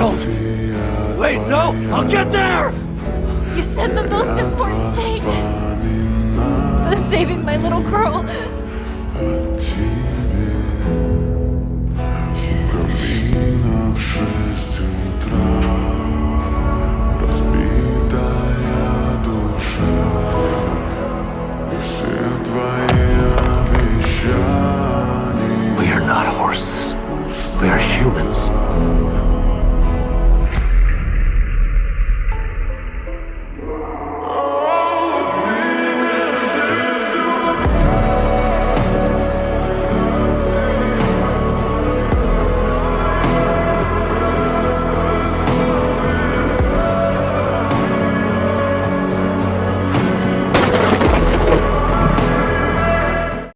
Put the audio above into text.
Don't! Wait, no! I'll get there! You said the most important thing. The saving my little girl. We are not horses. We are humans.